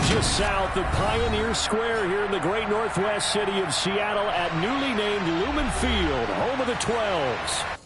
just south of Pioneer Square here in the great northwest city of Seattle at newly named Lumen Field, home of the 12s.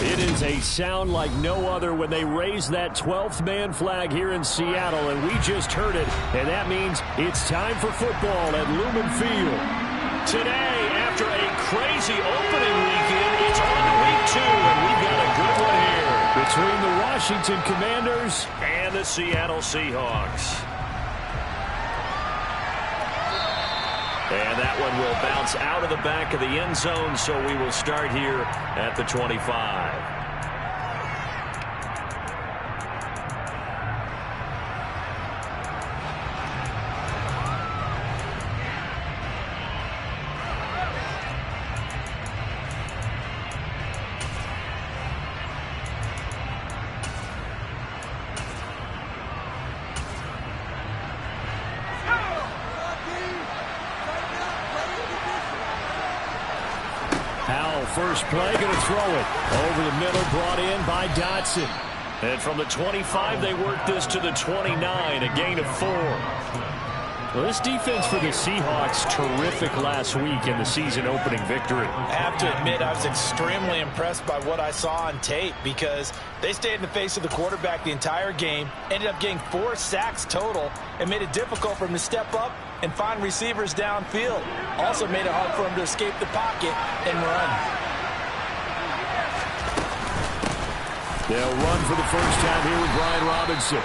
It is a sound like no other when they raise that 12th man flag here in Seattle, and we just heard it, and that means it's time for football at Lumen Field. Today, after a crazy opening weekend, it's on to week 2, and we've got a good one here between the Washington Commanders and the Seattle Seahawks. And that one will bounce out of the back of the end zone, so we will start here at the 25. First play, going to throw it. Over the middle, brought in by Dotson. And from the 25, they work this to the 29, a gain of 4. Well, this defense for the Seahawks, terrific last week in the season opening victory. I have to admit, I was extremely impressed by what I saw on tape because they stayed in the face of the quarterback the entire game, ended up getting 4 sacks total, and made it difficult for him to step up and find receivers downfield. Also made it hard for him to escape the pocket and run. They'll run for the first time here with Brian Robinson.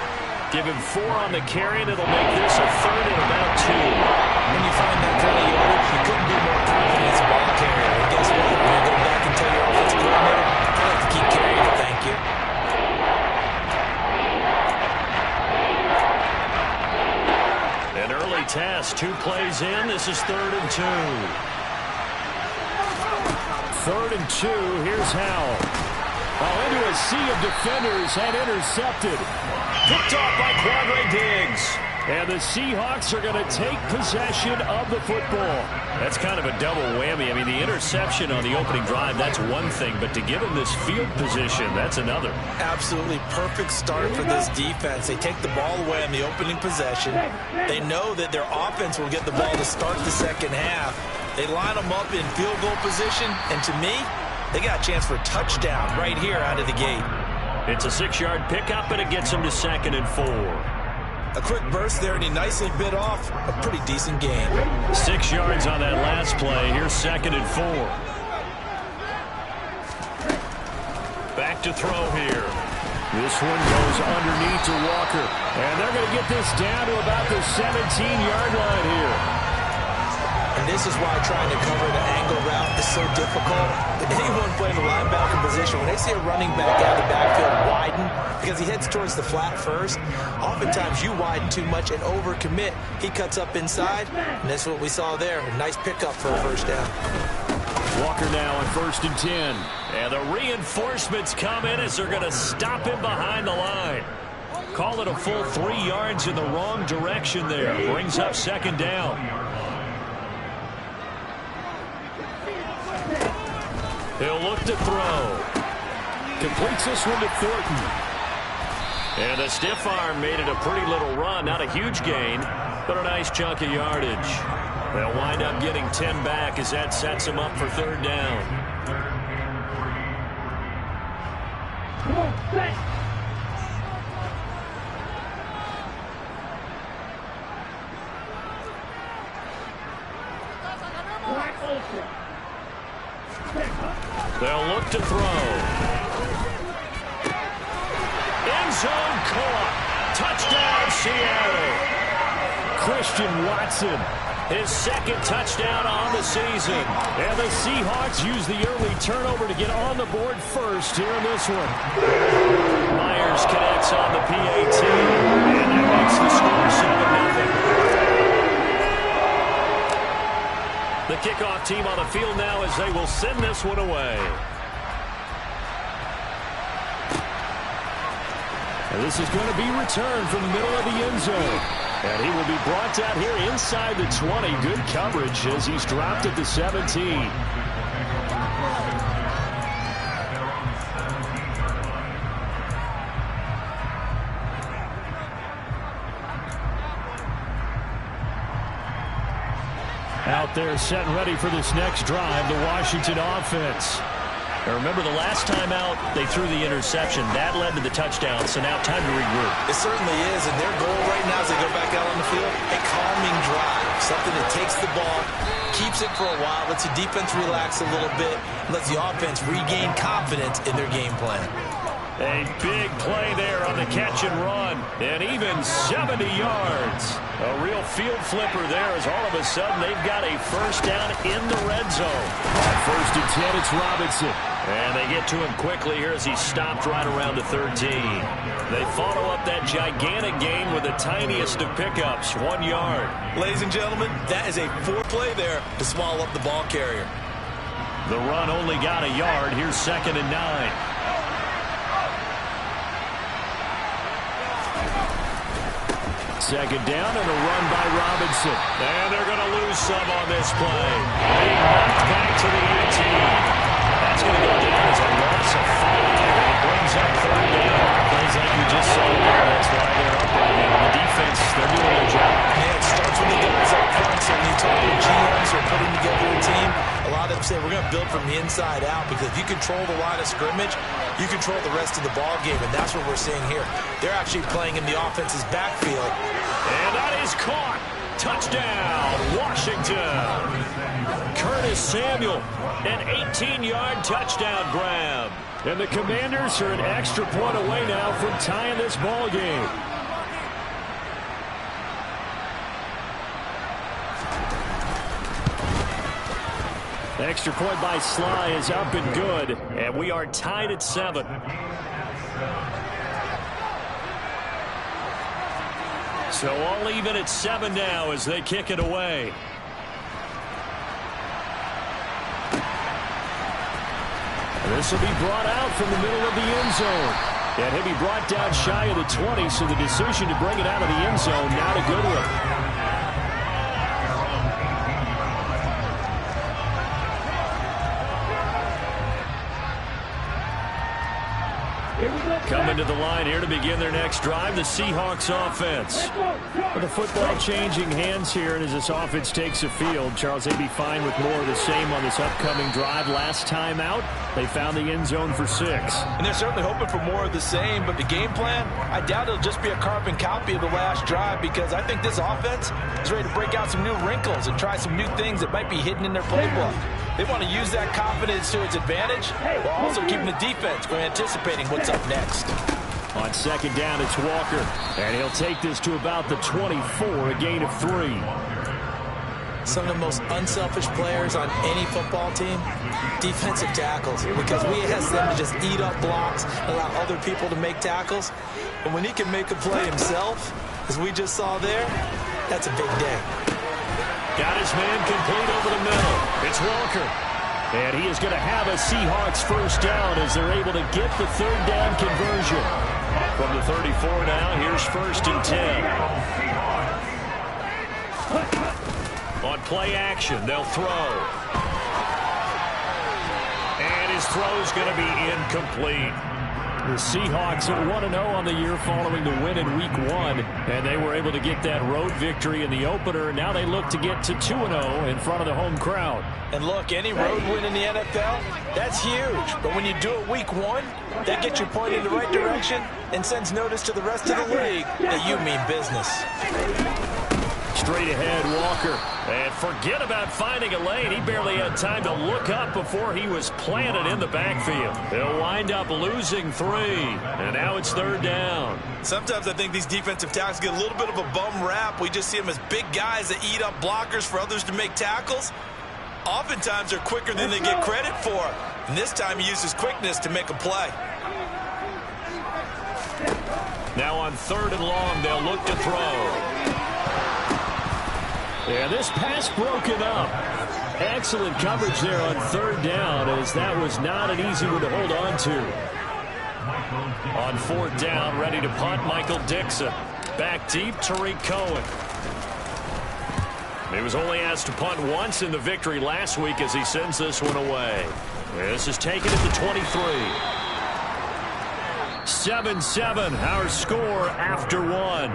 Give him 4 on the carry, and it'll make this a third and about 2. When you find that kind of yardage, you couldn't be more confident as a ball carrier. And guess what? When you go back and tell your offensive coordinator, I like to keep carrying it, thank you. An early test, 2 plays in. This is 3rd and 2. 3rd and 2, here's Howell. Into a sea of defenders and intercepted. Picked off by Quadre Diggs. And the Seahawks are going to take possession of the football. That's kind of a double whammy. I mean, the interception on the opening drive, that's one thing. But to give them this field position, that's another. Absolutely perfect start for this defense. They take the ball away on the opening possession. They know that their offense will get the ball to start the second half. They line them up in field goal position. And to me, they got a chance for a touchdown right here out of the gate. It's a 6-yard pickup, and it gets them to 2nd and 4. A quick burst there, and he nicely bit off a pretty decent gain. 6 yards on that last play. Here's 2nd and 4. Back to throw here. This one goes underneath to Walker. And they're going to get this down to about the 17-yard line here. And and this is why trying to cover the angle route is so difficult. Anyone playing the linebacker position, when they see a running back out of the backfield widen, because he heads towards the flat first, oftentimes you widen too much and overcommit. He cuts up inside, and that's what we saw there. A nice pickup for a first down. Walker now on 1st and 10. And the reinforcements come in as they're going to stop him behind the line. Call it a full 3 yards in the wrong direction there. Brings up 2nd down. He'll look to throw. Completes this one to Thornton. And a stiff arm made it a pretty little run. Not a huge gain, but a nice chunk of yardage. They'll wind up getting 10 back as that sets them up for 3rd down. They'll look to throw. End zone caught. Touchdown, Seattle. Christian Watson, his 2nd touchdown on the season. And the Seahawks use the early turnover to get on the board first here in this one. Myers connects on the PAT. And that makes the score 7-0. The kickoff team on the field now as they will send this one away. And this is going to be returned from the middle of the end zone. And he will be brought down here inside the 20. Good coverage as he's dropped at the 17. Out there set and ready for this next drive, the Washington offense. Now remember, the last time out, they threw the interception. That led to the touchdown, so now time to regroup. It certainly is, and their goal right now as they go back out on the field, a calming drive. Something that takes the ball, keeps it for a while, lets the defense relax a little bit, lets the offense regain confidence in their game plan. A big play there on the catch and run, and even 70 yards. A real field flipper there as all of a sudden they've got a first down in the red zone. On 1st and 10, it's Robinson. And they get to him quickly here as he stopped right around the 13. They follow up that gigantic gain with the tiniest of pickups, 1 yard. Ladies and gentlemen, that is a 4 play there to swallow up the ball carrier. The run only got a yard. Here's 2nd and 9. Second down and a run by Robinson. And they're going to lose some on this play. Being knocked back to the 18. That's going to go down as a loss of 5. And it brings up 3rd down. Plays like you just saw there. That's why they're up right now. The defense, they're doing their job. Yeah, it starts with the guys up front. So when you talk to GMs who are putting together a team, a lot of them say we're going to build from the inside out, because if you control the line of scrimmage, you control the rest of the ball game, and that's what we're seeing here. They're actually playing in the offense's backfield. And that is caught. Touchdown, Washington. Curtis Samuel, an 18-yard touchdown grab. And the Commanders are an extra point away now from tying this ball game. Extra point by Sly is up and good, and we are tied at 7. So all even at 7 now as they kick it away. And this will be brought out from the middle of the end zone. And he'll be brought down shy of the 20, so the decision to bring it out of the end zone, not a good one. Coming to the line here to begin their next drive, the Seahawks offense. With the football changing hands here, and as this offense takes the field, Charles, they'd be fine with more of the same on this upcoming drive. Last time out, they found the end zone for 6. And they're certainly hoping for more of the same, but the game plan, I doubt it'll just be a carbon copy of the last drive, because I think this offense is ready to break out some new wrinkles and try some new things that might be hidden in their playbook. They want to use that confidence to its advantage, while also keeping the defense from anticipating what's up next. On 2nd down, it's Walker, and he'll take this to about the 24, a gain of 3. Some of the most unselfish players on any football team, defensive tackles, because we ask them to just eat up blocks, allow other people to make tackles. And when he can make a play himself, as we just saw there, that's a big day. Got his man complete over the middle. It's Walker. And he is going to have a Seahawks first down as they're able to get the third down conversion. From the 34 now, here's 1st and 10. On play action, they'll throw. And his throw's going to be incomplete. The Seahawks are 1-0 on the year following the win in Week 1, and they were able to get that road victory in the opener. Now they look to get to 2-0 in front of the home crowd. And look, any road win in the NFL, that's huge. But when you do it Week 1, that gets you pointed in the right direction and sends notice to the rest of the league that you mean business. Straight ahead, Walker. And forget about finding a lane. He barely had time to look up before he was planted in the backfield. They'll wind up losing 3. And now it's 3rd down. Sometimes I think these defensive tackles get a little bit of a bum rap. We just see them as big guys that eat up blockers for others to make tackles. Oftentimes they're quicker than they get credit for. And this time he uses quickness to make a play. Now on 3rd and long, they'll look to throw. Yeah, this pass broken up. Excellent coverage there on 3rd down, as that was not an easy one to hold on to. On 4th down, ready to punt, Michael Dixon. Back deep, Tariq Cohen. He was only asked to punt once in the victory last week as he sends this one away. This is taken at the 23. 7-7, our score after 1.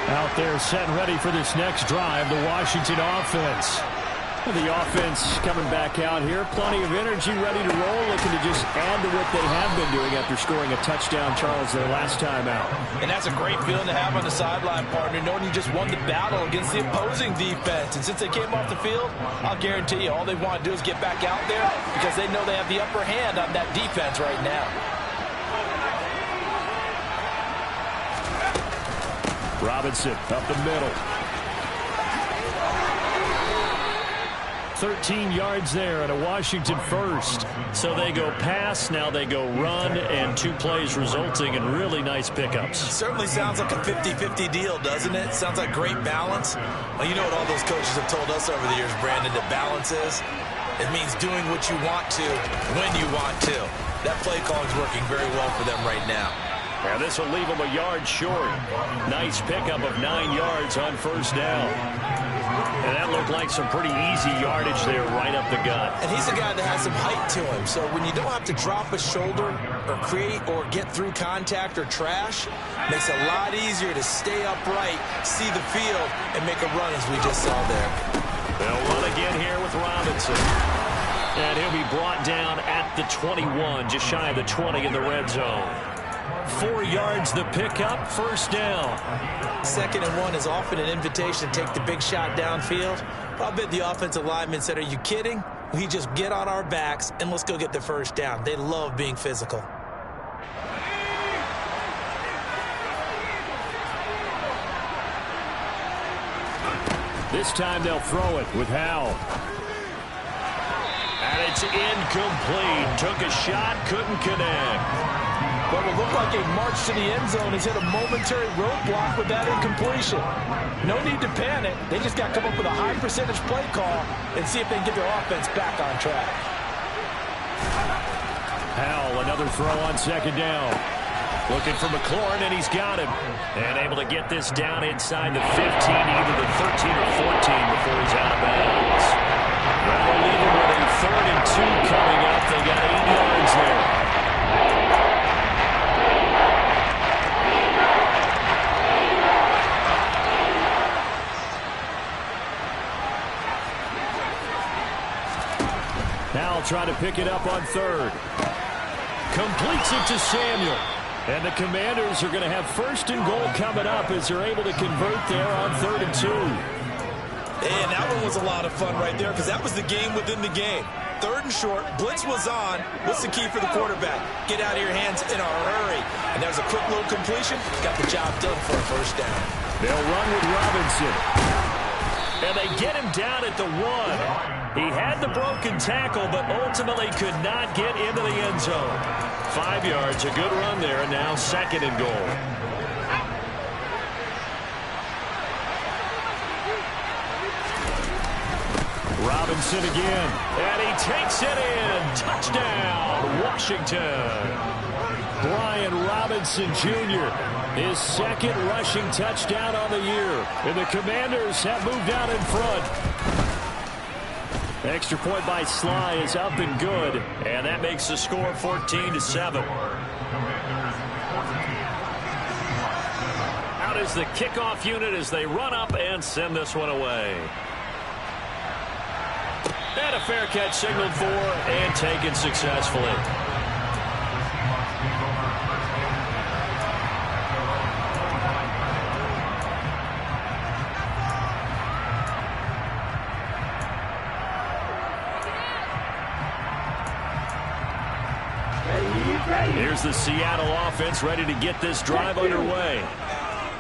Out there set and ready for this next drive, the Washington offense. The offense coming back out here. Plenty of energy, ready to roll, looking to just add to what they have been doing after scoring a touchdown, Charles, their last time out. And that's a great feeling to have on the sideline, partner, knowing you just won the battle against the opposing defense. And since they came off the field, I'll guarantee you all they want to do is get back out there because they know they have the upper hand on that defense right now. Robinson up the middle. 13 yards there and a Washington first. So they go pass, now they go run, and 2 plays resulting in really nice pickups. It certainly sounds like a 50-50 deal, doesn't it? Sounds like great balance. Well, you know what all those coaches have told us over the years, Brandon, that balance is? It means doing what you want to when you want to. That play call is working very well for them right now. And this will leave them a yard short. Nice pickup of 9 yards on 1st down. And that looked like some pretty easy yardage there right up the gut. And he's a guy that has some height to him. So when you don't have to drop a shoulder or create or get through contact or trash, makes it a lot easier to stay upright, see the field, and make a run as we just saw there. They'll run again here with Robinson. And he'll be brought down at the 21, just shy of the 20 in the red zone. 4 yards the pickup, 1st down. 2nd and 1 is often an invitation to take the big shot downfield. I'll bet the offensive lineman said, are you kidding? We just get on our backs and let's go get the 1st down. They love being physical. This time they'll throw it with Howell. And it's incomplete. Took a shot, couldn't connect. What will look like a march to the end zone has hit a momentary roadblock with that incompletion. No need to panic. They just got to come up with a high percentage play call and see if they can get their offense back on track. Howell, another throw on 2nd down. Looking for McLaurin, and he's got him. And able to get this down inside the 15, either the 13 or 14 before he's out of bounds. That'll leave him with a 3rd and 2 coming up. They got 8 yards there. Now try to pick it up on 3rd. Completes it to Samuel. And the Commanders are going to have 1st and goal coming up as they're able to convert there on 3rd and 2. And that one was a lot of fun right there because that was the game within the game. 3rd and short, blitz was on. What's the key for the quarterback? Get out of your hands in a hurry. And there's a quick little completion. Got the job done for a 1st down. They'll run with Robinson. And they get him down at the 1. He had the broken tackle, but ultimately could not get into the end zone. 5 yards, a good run there, and now 2nd and goal. Robinson again, and he takes it in. Touchdown, Washington. Brian Robinson Jr., his 2nd rushing touchdown on the year. And the Commanders have moved out in front. Extra point by Sly is up and good. And that makes the score 14-7. Out is the kickoff unit as they run up and send this one away. And a fair catch signaled for and taken successfully. Here's the Seattle offense ready to get this drive underway.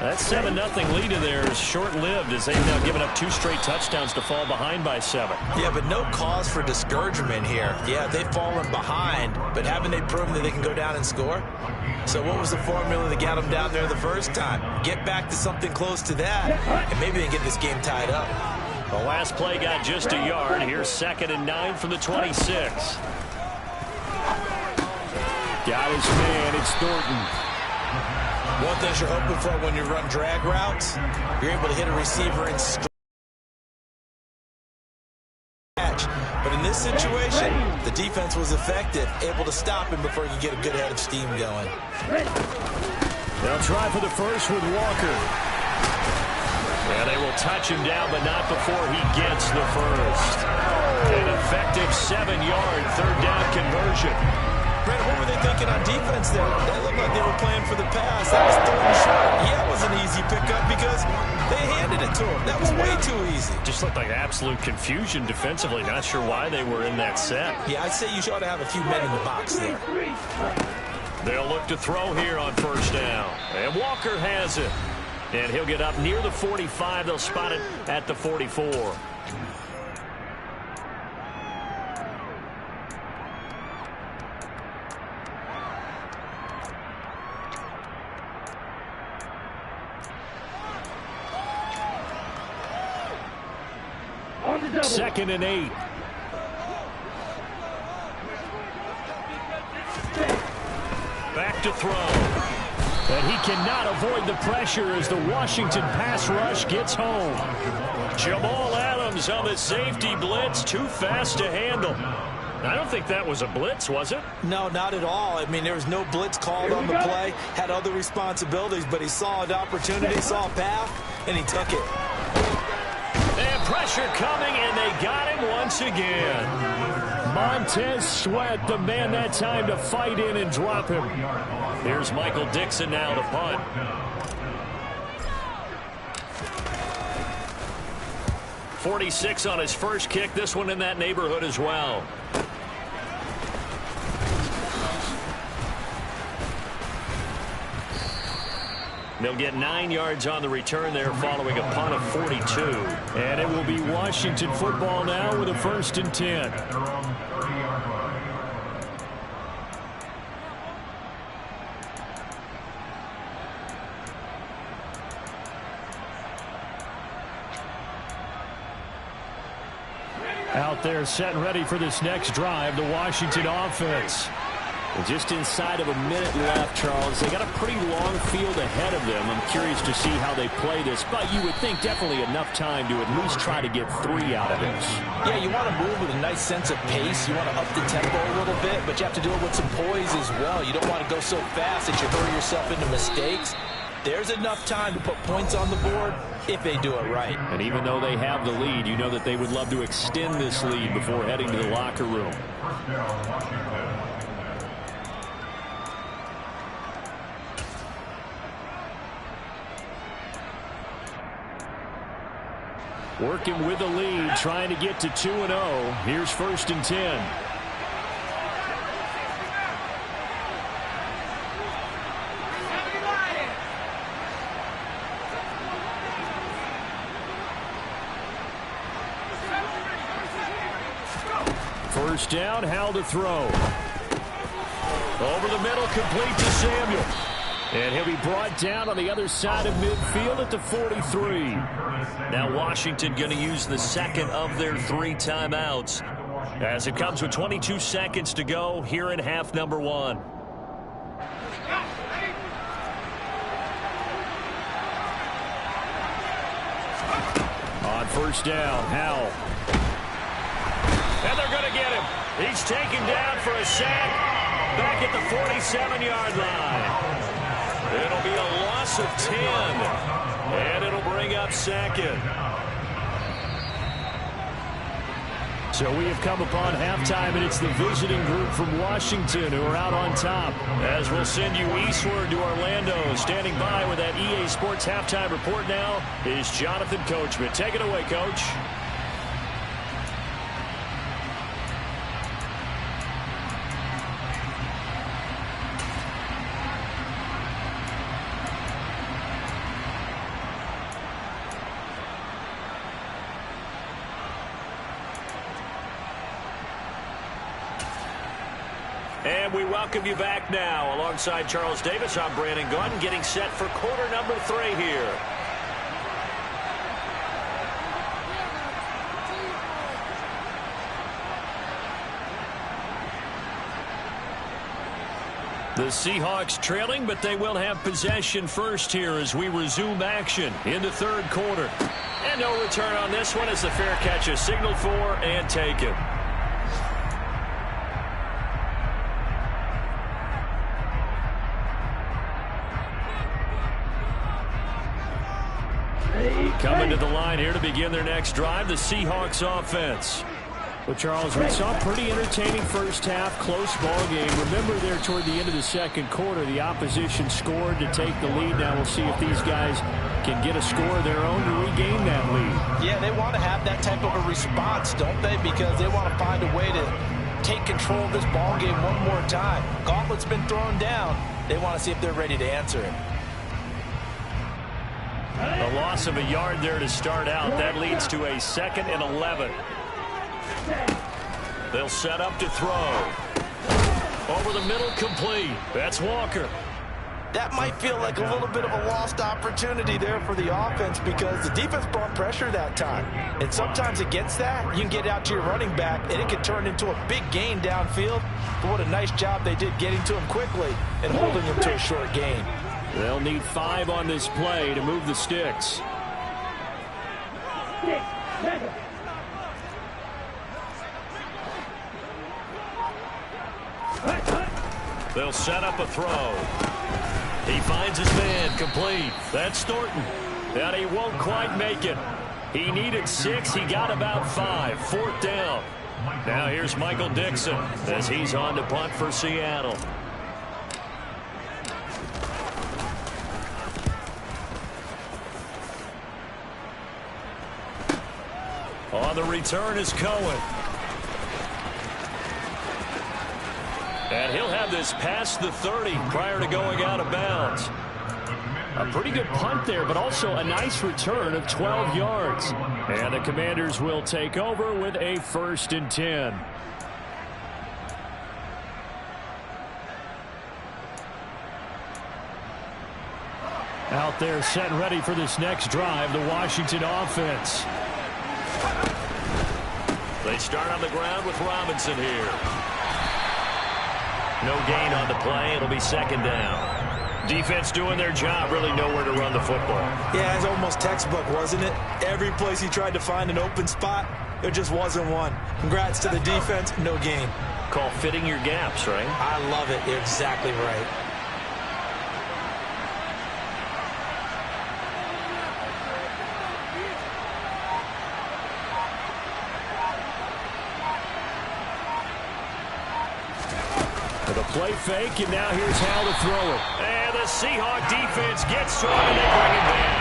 That 7-0 lead in there is short-lived as they've now given up 2 straight touchdowns to fall behind by 7. Yeah, but no cause for discouragement here. Yeah, they've fallen behind, but haven't they proven that they can go down and score? So what was the formula that got them down there the first time? Get back to something close to that, and maybe they can get this game tied up. The last play got just a yard. Here's 2nd and 9 from the 26. Got his man. It's Thornton. One thing you're hoping for when you run drag routes, you're able to hit a receiver in stretch. But in this situation, the defense was effective, able to stop him before he could get a good head of steam going. They'll try for the first with Walker. And they will touch him down, but not before he gets the first. An effective 7-yard 3rd down conversion. Brandon, what were they thinking on defense there? They looked like they were playing for the pass. That was 3rd and short. Yeah, it was an easy pickup because they handed it to him. That was way too easy. Just looked like absolute confusion defensively. Not sure why they were in that set. Yeah, I'd say you ought to have a few men in the box there. They'll look to throw here on 1st down. And Walker has it. And he'll get up near the 45. They'll spot it at the 44. Second and 8. Back to throw. And he cannot avoid the pressure as the Washington pass rush gets home. Jamal Adams on the safety blitz, too fast to handle. I don't think that was a blitz, was it? No, not at all. I mean, there was no blitz called on the play. Had other responsibilities, but he saw an opportunity, saw a path, and he took it. And pressure coming, and they got him once again. Montez Sweat, the man that time to fight in and drop him. Here's Michael Dixon now to punt. .46 on his first kick. This one in that neighborhood as well. They'll get 9 yards on the return there following a punt of 42. And it will be Washington football now with a 1st and 10. Out there set and ready for this next drive, the Washington offense. And just inside of a minute left, Charles. They got a pretty long field ahead of them. I'm curious to see how they play this, but you would think definitely enough time to at least try to get 3 out of this. Yeah, you want to move with a nice sense of pace. You want to up the tempo a little bit, but you have to do it with some poise as well. You don't want to go so fast that you hurry yourself into mistakes. There's enough time to put points on the board if they do it right. And even though they have the lead, you know that they would love to extend this lead before heading to the locker room. 1st down, Washington. Working with the lead, trying to get to 2-0. Here's 1st and 10. First down, Howell to throw. Over the middle, complete to Samuel. And he'll be brought down on the other side of midfield at the 43. Now Washington going to use the second of their 3 timeouts as it comes with 22 seconds to go here in half number 1. On first down, Howell. And they're going to get him. He's taken down for a sack back at the 47-yard line. It'll be a loss of 10, and it'll bring up 2nd. So we have come upon halftime, and it's the visiting group from Washington who are out on top. As we'll send you eastward to Orlando. Standing by with that EA Sports halftime report now is Jonathan Coachman. Take it away, Coach. And we welcome you back now. Alongside Charles Davis, I'm Brandon Gunn, getting set for quarter number 3 here. The Seahawks trailing, but they will have possession first here as we resume action in the 3rd quarter. And no return on this one as the fair catch is signaled for and taken. Coming to the line here to begin their next drive, the Seahawks offense. Well, Charles, we saw a pretty entertaining first half, close ball game. Remember there toward the end of the 2nd quarter, the opposition scored to take the lead. Now we'll see if these guys can get a score of their own to regain that lead. Yeah, they want to have that type of a response, don't they? Because they want to find a way to take control of this ball game one more time. Gauntlet's been thrown down. They want to see if they're ready to answer it. A loss of a yard there to start out. That leads to a 2nd and 11. They'll set up to throw. Over the middle, complete. That's Walker. That might feel like a little bit of a lost opportunity there for the offense because the defense brought pressure that time. And sometimes against that, you can get out to your running back, and it can turn into a big gain downfield. But what a nice job they did getting to him quickly and holding him to a short gain. They'll need 5 on this play to move the sticks. They'll set up a throw. He finds his man, complete. That's Thornton. And he won't quite make it. He needed 6. He got about 5. 4th down. Now here's Michael Dixon as he's on to punt for Seattle. On the return is Cohen. And he'll have this past the 30 prior to going out of bounds. A pretty good punt there, but also a nice return of 12 yards. And the Commanders will take over with a 1st and 10. Out there set and ready for this next drive, the Washington offense. They start on the ground with Robinson here. No gain on the play. It'll be 2nd down. Defense doing their job, really nowhere to run the football. Yeah, it's almost textbook, wasn't it? Every place he tried to find an open spot, there just wasn't one. Congrats to the defense, no gain. Call fitting your gaps, right? I love it. You're exactly right. The play fake, and now here's how to throw it. And the Seahawk defense gets to him, and they bring him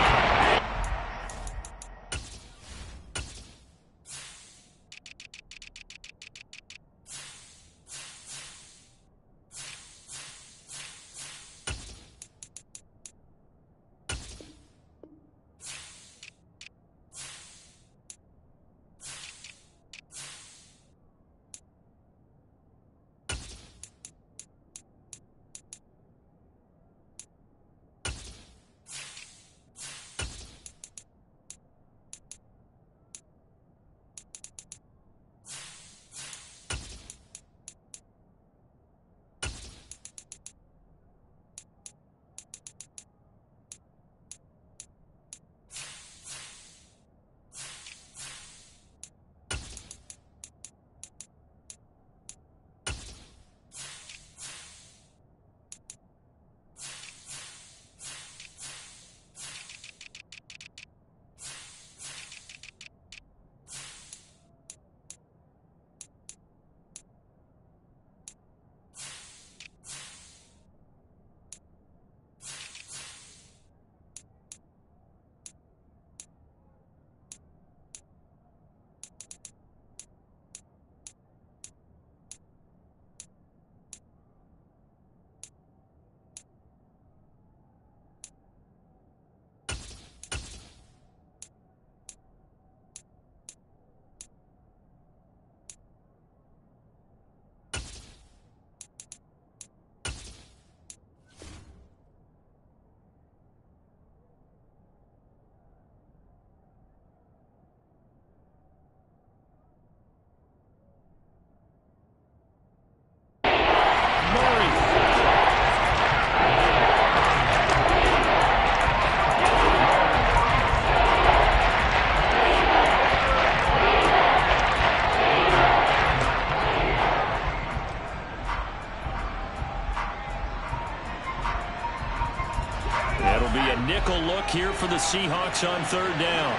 here for the Seahawks on 3rd down.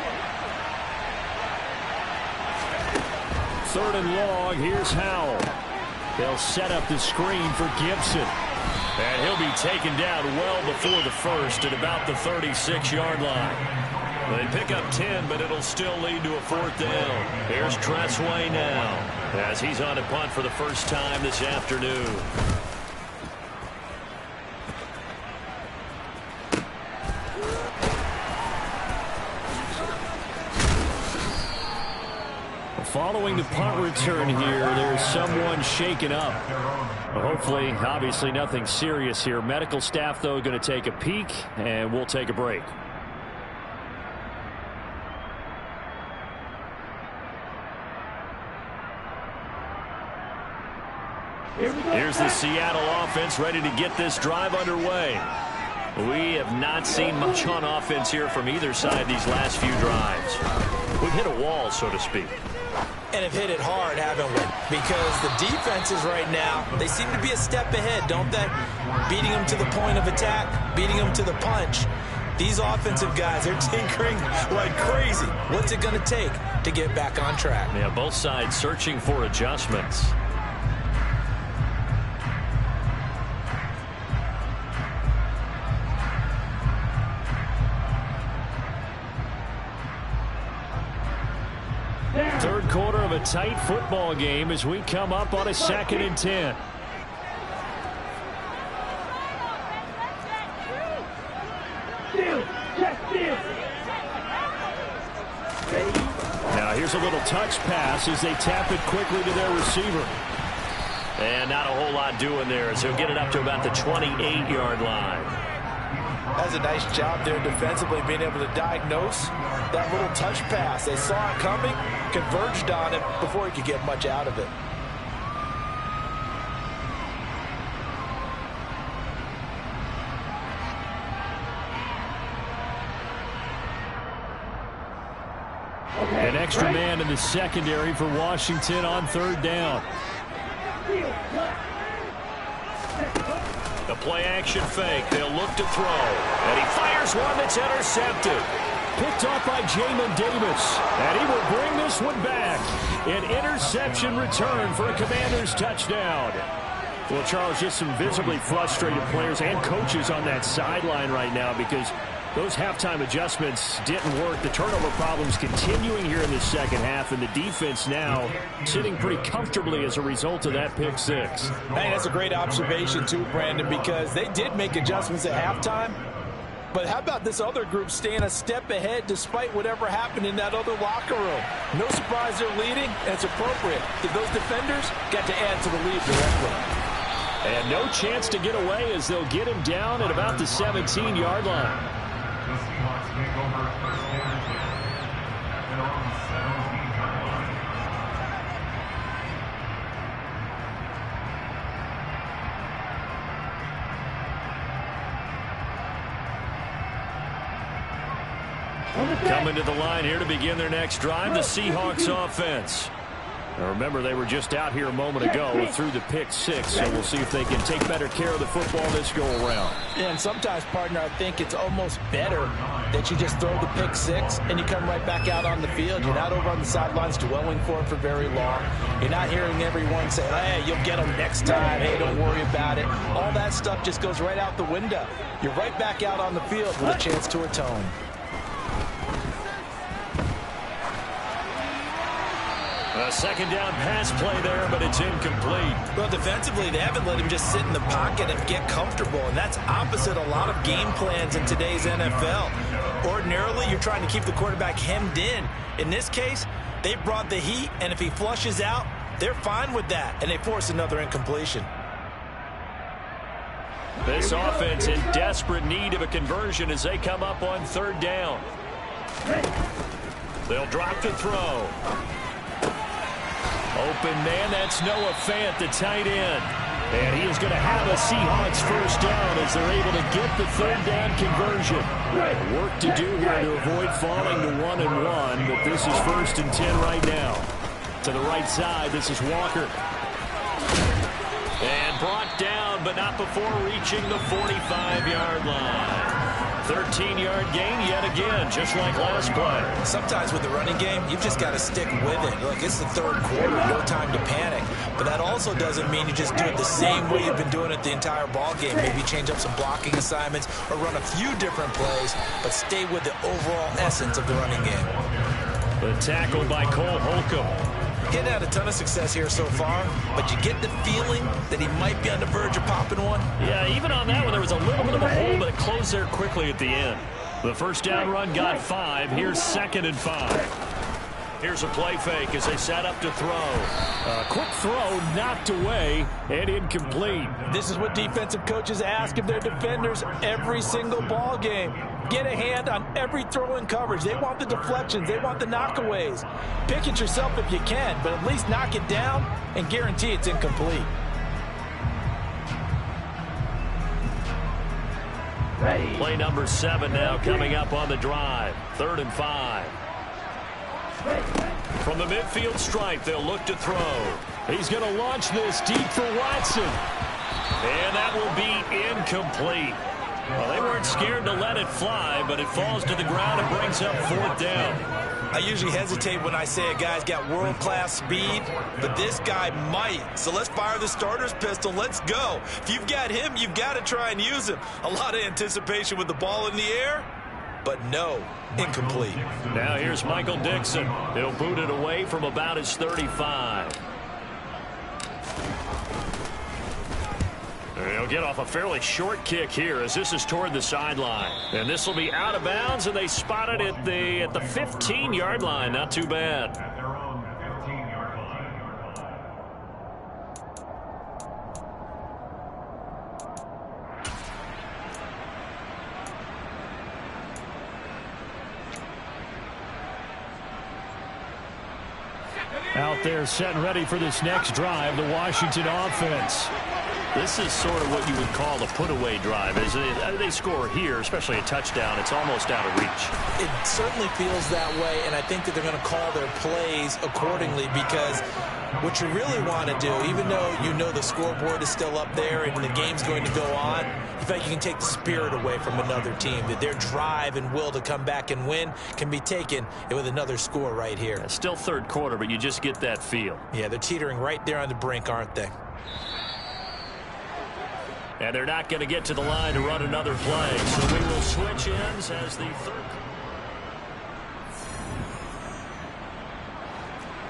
3rd and long. Here's Howell. They'll set up the screen for Gibson. And he'll be taken down well before the first at about the 36-yard line. They pick up 10, but it'll still lead to a 4th down. Here's Tressway now as he's on a punt for the first time this afternoon. Following the punt return here, there's someone shaken up. Hopefully, obviously nothing serious here. Medical staff, though, going to take a peek, and we'll take a break. Here's the Seattle offense ready to get this drive underway. We have not seen much on offense here from either side these last few drives. We've hit a wall, so to speak. And have hit it hard, haven't we? Because the defenses right now, they seem to be a step ahead, don't they? Beating them to the point of attack, beating them to the punch. These offensive guys, they're tinkering like crazy. What's it going to take to get back on track? Yeah, both sides searching for adjustments. Third quarter of a tight football game as we come up on a 2nd and 10. Now here's a little touch pass as they tap it quickly to their receiver. And not a whole lot doing there as he'll get it up to about the 28-yard line. That's a nice job there defensively, being able to diagnose that little touch pass. They saw it coming, converged on it before he could get much out of it. An extra man in the secondary for Washington on 3rd down. The play-action fake. They'll look to throw. And he fires one that's intercepted. Picked off by Jamin Davis. And he will bring this one back. An interception return for a Commanders touchdown. Well, Charles, just some visibly frustrated players and coaches on that sideline right now because those halftime adjustments didn't work. The turnover problems continuing here in the second half, and the defense now sitting pretty comfortably as a result of that pick six. Hey, that's a great observation too, Brandon, because they did make adjustments at halftime. But how about this other group staying a step ahead despite whatever happened in that other locker room? No surprise they're leading, and it's appropriate. Those defenders got to add to the lead directly. And no chance to get away as they'll get him down at about the 17-yard line. Coming to the line here to begin their next drive, the Seahawks offense. Now remember, they were just out here a moment ago through the pick six, so we'll see if they can take better care of the football this go-around. Yeah, and sometimes, partner, I think it's almost better that you just throw the pick six and you come right back out on the field. You're not over on the sidelines dwelling for it for very long. You're not hearing everyone say, hey, you'll get them next time. Hey, don't worry about it. All that stuff just goes right out the window. You're right back out on the field with a chance to atone. A second down pass play there, but it's incomplete. Well, defensively, they haven't let him just sit in the pocket and get comfortable, and that's opposite a lot of game plans in today's NFL. Ordinarily, you're trying to keep the quarterback hemmed in. In this case, they brought the heat, and if he flushes out, they're fine with that, and they force another incompletion. This offense in desperate need of a conversion as they come up on third down. They'll drop to throw. Open man, that's Noah Fant, the tight end. And he is going to have a Seahawks first down as they're able to get the third down conversion. Work to do here to avoid falling to 1-1, but this is 1st and 10 right now. To the right side, this is Walker. And brought down, but not before reaching the 45-yard line. 13-yard gain yet again, just like last play. Sometimes with the running game, you've just got to stick with it. Look, it's the third quarter, no time to panic. But that also doesn't mean you just do it the same way you've been doing it the entire ball game. Maybe change up some blocking assignments or run a few different plays, but stay with the overall essence of the running game. The tackle by Cole Holcomb. Getting had a ton of success here so far, but you get the feeling that he might be on the verge of popping one. Yeah, even on that one, there was a little bit of a hole, but it closed there quickly at the end. The first down run got 5. Here's 2nd and 5. Here's a play fake as they set up to throw. A quick throw knocked away and incomplete. This is what defensive coaches ask of their defenders every single ball game. Get a hand on every throw in coverage. They want the deflections. They want the knockaways. Pick it yourself if you can, but at least knock it down and guarantee it's incomplete. Play number 7 now coming up on the drive. 3rd and 5. From the midfield stripe, they'll look to throw. He's going to launch this deep for Watson. And that will be incomplete. Well, they weren't scared to let it fly, but it falls to the ground and brings up 4th down. I usually hesitate when I say a guy's got world-class speed, but this guy might. So let's fire the starter's pistol. Let's go. If you've got him, you've got to try and use him. A lot of anticipation with the ball in the air, but no, incomplete. Now here's Michael Dixon. He'll boot it away from about his 35. He'll get off a fairly short kick here as this is toward the sideline. And this will be out of bounds, and they spot it at the 15-yard line. Not too bad. Out there set and ready for this next drive, the Washington offense. This is sort of what you would call a put-away drive, isn't it? They score here, especially a touchdown. It's almost out of reach. It certainly feels that way, and I think that they're going to call their plays accordingly because what you really want to do, even though you know the scoreboard is still up there and the game's going to go on, in fact, you can take the spirit away from another team, that their drive and will to come back and win can be taken with another score right here. It's still third quarter, but you just get that feel. Yeah, they're teetering right there on the brink, aren't they? And they're not going to get to the line to run another play. So we will switch ends as the third.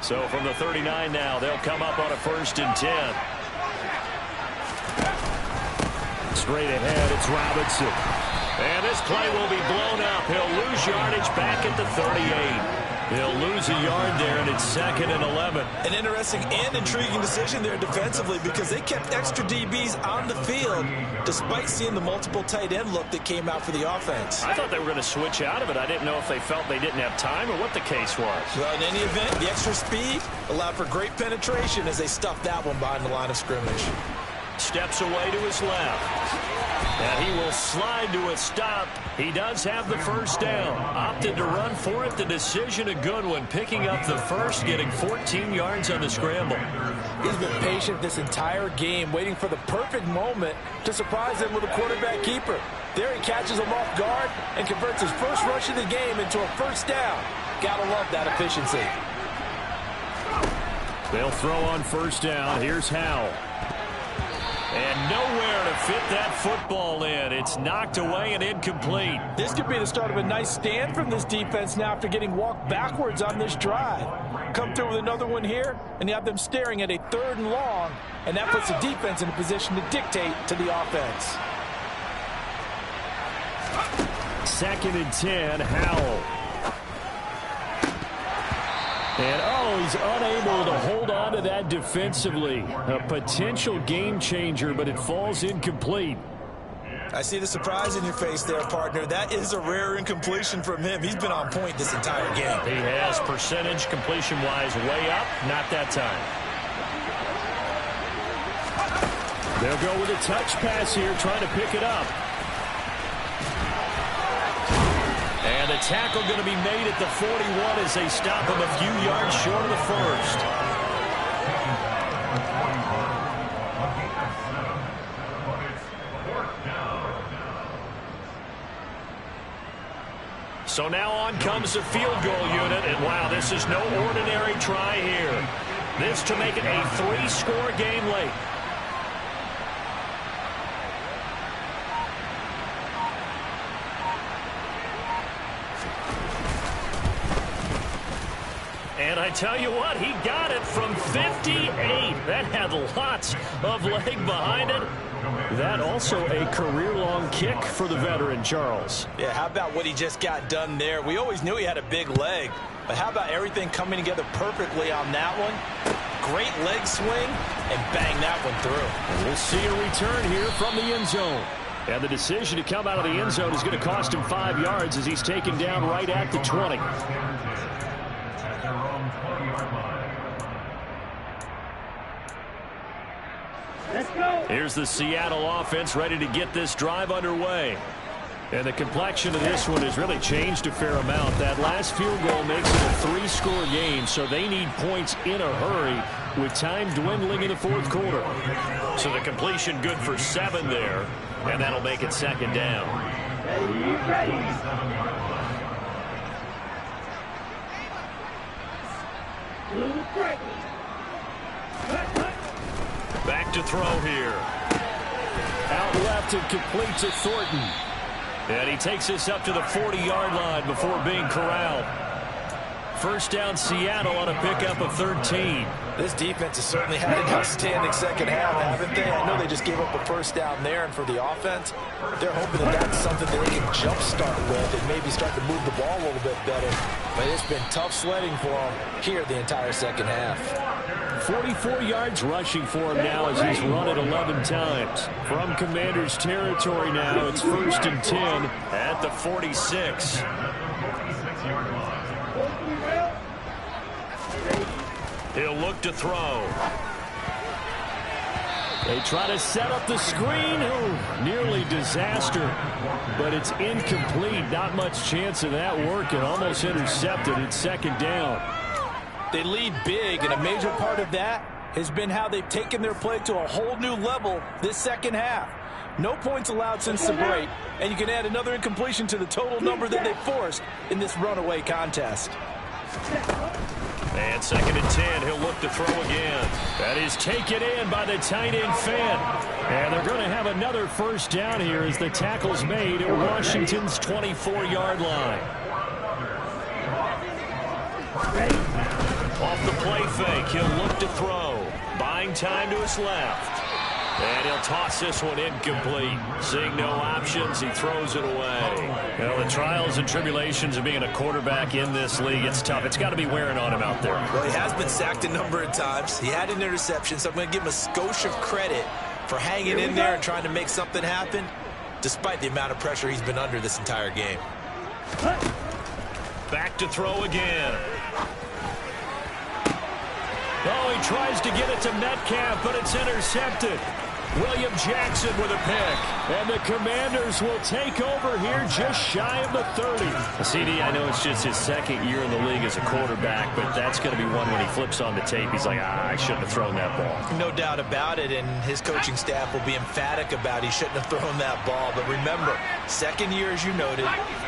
So from the 39 now, they'll come up on a 1st and 10. Straight ahead, it's Robinson. And this play will be blown up. He'll lose yardage back at the 38. He'll lose a yard there, and it's 2nd and 11. An interesting and intriguing decision there defensively because they kept extra DBs on the field despite seeing the multiple tight end look that came out for the offense. I thought they were going to switch out of it. I didn't know if they felt they didn't have time or what the case was. Well, in any event, the extra speed allowed for great penetration as they stuffed that one behind the line of scrimmage. Steps away to his left. And he will slide to a stop. He does have the first down. Opted to run for it. The decision a good one. Picking up the first, getting 14 yards on the scramble. He's been patient this entire game, waiting for the perfect moment to surprise them with a quarterback keeper. There he catches him off guard and converts his first rush of the game into a first down. Gotta love that efficiency. They'll throw on first down. Here's Howell. And nowhere to fit that football in. It's knocked away and incomplete. This could be the start of a nice stand from this defense now after getting walked backwards on this drive. Come through with another one here, and you have them staring at a 3rd and long, and that puts the defense in a position to dictate to the offense. 2nd and 10, Howell. And, he's unable to hold on to that defensively. A potential game changer, but it falls incomplete. I see the surprise in your face there, partner. That is a rare incompletion from him. He's been on point this entire game. He has percentage completion-wise way up. Not that time. They'll go with a touch pass here, trying to pick it up. And the tackle going to be made at the 41 as they stop him a few yards short of the first. So now on comes the field goal unit, and wow, this is no ordinary try here. This to make it a 3-score game late. And I tell you what, he got it from 58. That had lots of leg behind it. That also a career-long kick for the veteran, Charles. Yeah, how about what he just got done there? We always knew he had a big leg, but how about everything coming together perfectly on that one? Great leg swing, and bang that one through. And we'll see a return here from the end zone. And the decision to come out of the end zone is going to cost him 5 yards as he's taken down right at the 20. Here's the Seattle offense ready to get this drive underway. And the complexion of this one has really changed a fair amount. That last field goal makes it a 3-score game, so they need points in a hurry with time dwindling in the fourth quarter. So the completion good for 7 there, and that'll make it 2nd down. Back to throw here. Out left and complete to Thornton. And he takes this up to the 40-yard line before being corralled. First down, Seattle on a pickup of 13. This defense has certainly had an outstanding second half, haven't they? I know they just gave up a first down there, and for the offense, they're hoping that that's something that they can jumpstart with and maybe start to move the ball a little bit better. But it's been tough sledding for them here the entire second half. 44 yards rushing for him now as he's run it 11 times. From Commanders territory now, it's 1st and 10 at the 46. He'll look to throw. They try to set up the screen. Oh, nearly disaster. But it's incomplete. Not much chance of that working. Almost intercepted. It's 2nd down. They lead big, and a major part of that has been how they've taken their play to a whole new level this second half. No points allowed since the break, and you can add another incompletion to the total number that they forced in this runaway contest. And 2nd and 10, he'll look to throw again. That is taken in by the tight end fan. And they're going to have another first down here as the tackle's made at Washington's 24-yard line. Off the play fake, he'll look to throw. Buying time to his left. And he'll toss this one incomplete. Seeing no options, he throws it away. Well, the trials and tribulations of being a quarterback in this league, it's tough. It's got to be wearing on him out there. Well, he has been sacked a number of times. He had an interception, so I'm going to give him a skosh of credit for hanging in there and trying to make something happen, despite the amount of pressure he's been under this entire game. Back to throw again. Oh, he tries to get it to Metcalf, but it's intercepted. William Jackson with a pick. And the Commanders will take over here just shy of the 30. CD, I know it's just his 2nd year in the league as a quarterback, but that's going to be one when he flips on the tape. He's like, I shouldn't have thrown that ball. No doubt about it, and his coaching staff will be emphatic about he shouldn't have thrown that ball. But remember, 2nd year, as you noted,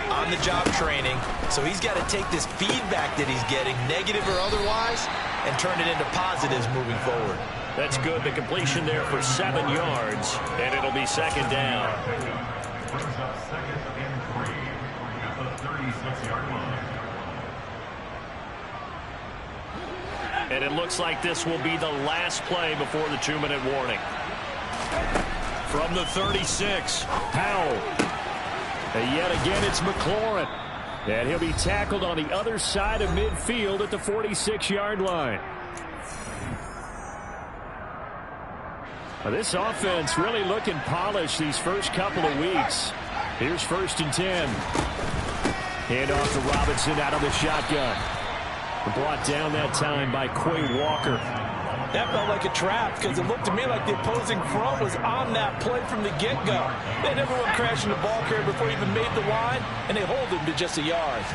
on-the-job training. So he's got to take this feedback that he's getting, negative or otherwise, and turn it into positives moving forward. That's good. The completion there for 7 yards, and it'll be 2nd down. And it looks like this will be the last play before the 2-minute warning. From the 36, Powell. And yet again, it's McLaurin. And he'll be tackled on the other side of midfield at the 46-yard line. This offense really looking polished these first couple of weeks. Here's 1st and 10. Hand off to Robinson out of the shotgun. Brought down that time by Quay Walker. That felt like a trap because it looked to me like the opposing front was on that play from the get-go. They had everyone crashing the ball carrier before he even made the line, and they hold him to just a yard.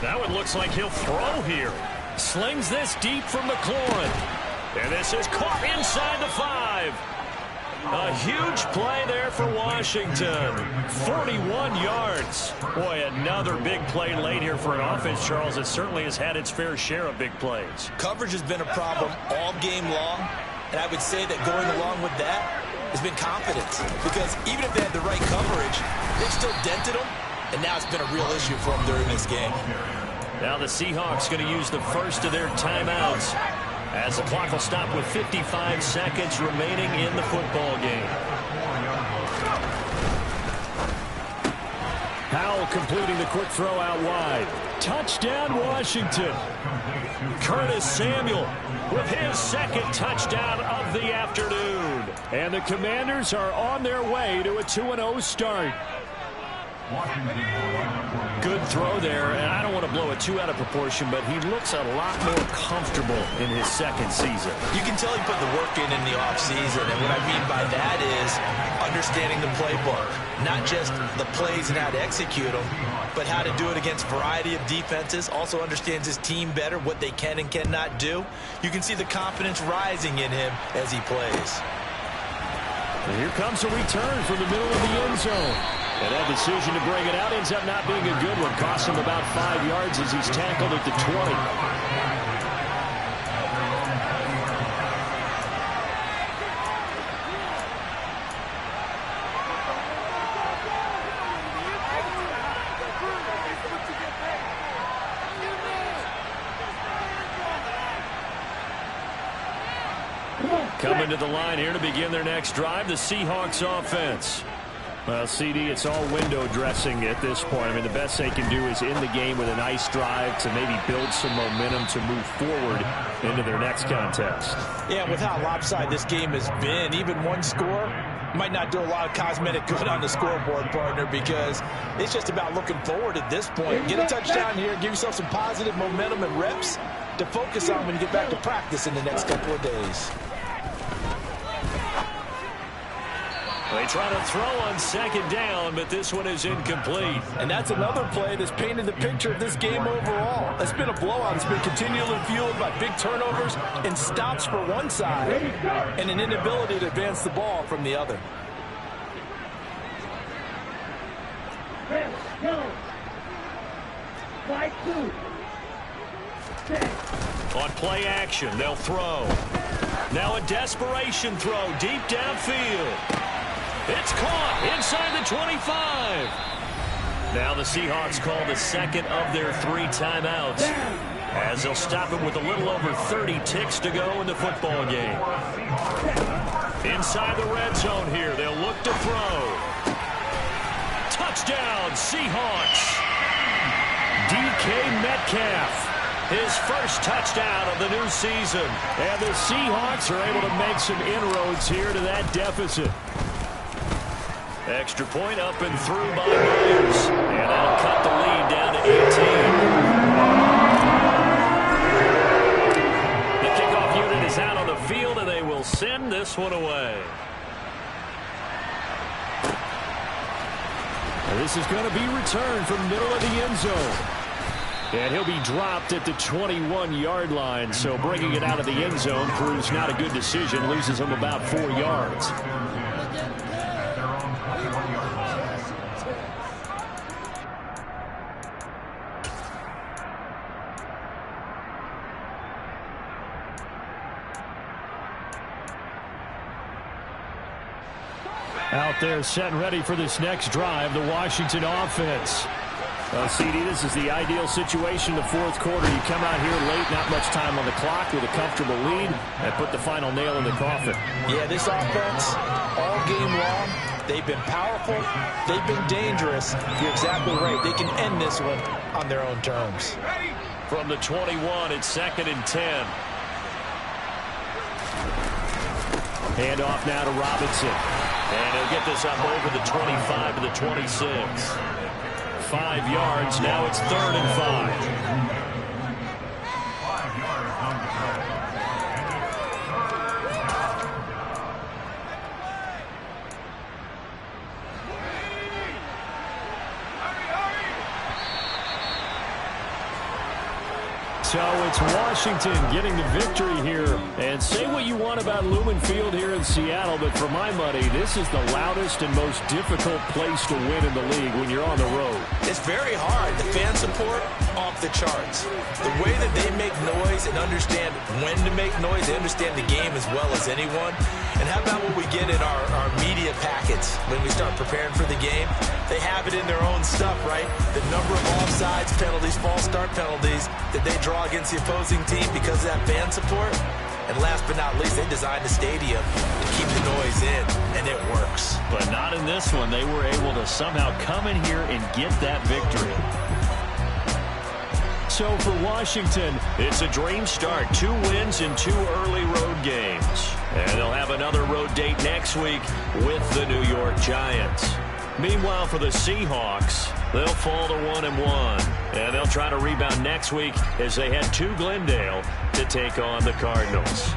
Now it looks like he'll throw here. Slings this deep from McLaurin. And this is caught inside the 5. A huge play there for Washington. 41 yards. Boy, another big play late here for an offense, Charles, that certainly has had its fair share of big plays. Coverage has been a problem all game long, and I would say that going along with that has been confidence. Because even if they had the right coverage, they've still dented them, and now it's been a real issue for them during this game. Now the Seahawks going to use the first of their timeouts, as the clock will stop with 55 seconds remaining in the football game. Powell completing the quick throw out wide. Touchdown, Washington. Curtis Samuel with his second touchdown of the afternoon. And the Commanders are on their way to a 2-0 start. Good throw there, and I don't want to blow it too out of proportion, but he looks a lot more comfortable in his second season. You can tell he put the work in the offseason, and what I mean by that is understanding the playbook. Not just the plays and how to execute them, but how to do it against a variety of defenses. Also understands his team better, what they can and cannot do. You can see the confidence rising in him as he plays. And here comes a return from the middle of the end zone. And that decision to bring it out ends up not being a good one. Costs him about 5 yards as he's tackled at the 20. Coming to the line here to begin their next drive, the Seahawks offense. Well, CD, it's all window dressing at this point. I mean, the best they can do is in the game with a nice drive to maybe build some momentum to move forward into their next contest. Yeah, with how lopsided this game has been, even one score might not do a lot of cosmetic good on the scoreboard, partner, because it's just about looking forward at this point. Get a touchdown here, give yourself some positive momentum and reps to focus on when you get back to practice in the next couple of days. They try to throw on second down, but this one is incomplete. And that's another play that's painted the picture of this game overall. It's been a blowout. It's been continually fueled by big turnovers and stops for one side and an inability to advance the ball from the other. On play action, they'll throw. Now a desperation throw deep downfield. It's caught inside the 25. Now the Seahawks call the second of their 3 timeouts, as they'll stop it with a little over 30 ticks to go in the football game. Inside the red zone here, they'll look to throw. Touchdown, Seahawks. DK Metcalf, his first touchdown of the new season. And the Seahawks are able to make some inroads here to that deficit. Extra point up and through by Williams. And that'll cut the lead down to 18. The kickoff unit is out on the field, and they will send this one away. And this is going to be returned from middle of the end zone. And he'll be dropped at the 21-yard line. So bringing it out of the end zone proves not a good decision. Loses him about 4 yards. Out there set and ready for this next drive, the Washington offense. Well, CD, this is the ideal situation in the fourth quarter. You come out here late, not much time on the clock with a comfortable lead, and put the final nail in the coffin. Yeah, this offense, all game long, they've been powerful, they've been dangerous. You're exactly right. They can end this one on their own terms. From the 21, it's 2nd and 10. Handoff now to Robinson. And he'll get this up over the 25 to the 26. 5 yards. Now it's 3rd and 5. So it's Washington getting the victory here. And say what you want about Lumen Field here in Seattle, but for my money, this is the loudest and most difficult place to win in the league when you're on the road. It's very hard. The fan support, off the charts. The way that they make noise and understand when to make noise, they understand the game as well as anyone. And how about what we get in our media packets when we start preparing for the game? They have it in their own stuff, right? The number of offsides penalties, false start penalties that they draw against the opposing team because of that fan support. And last but not least, they designed the stadium to keep the noise in, and it works. But not in this one. They were able to somehow come in here and get that victory. So for Washington, it's a dream start. 2 wins in 2 early road games. And they'll have another road date next week with the New York Giants. Meanwhile, for the Seahawks, they'll fall to 1-1. And they'll try to rebound next week as they head to Glendale to take on the Cardinals.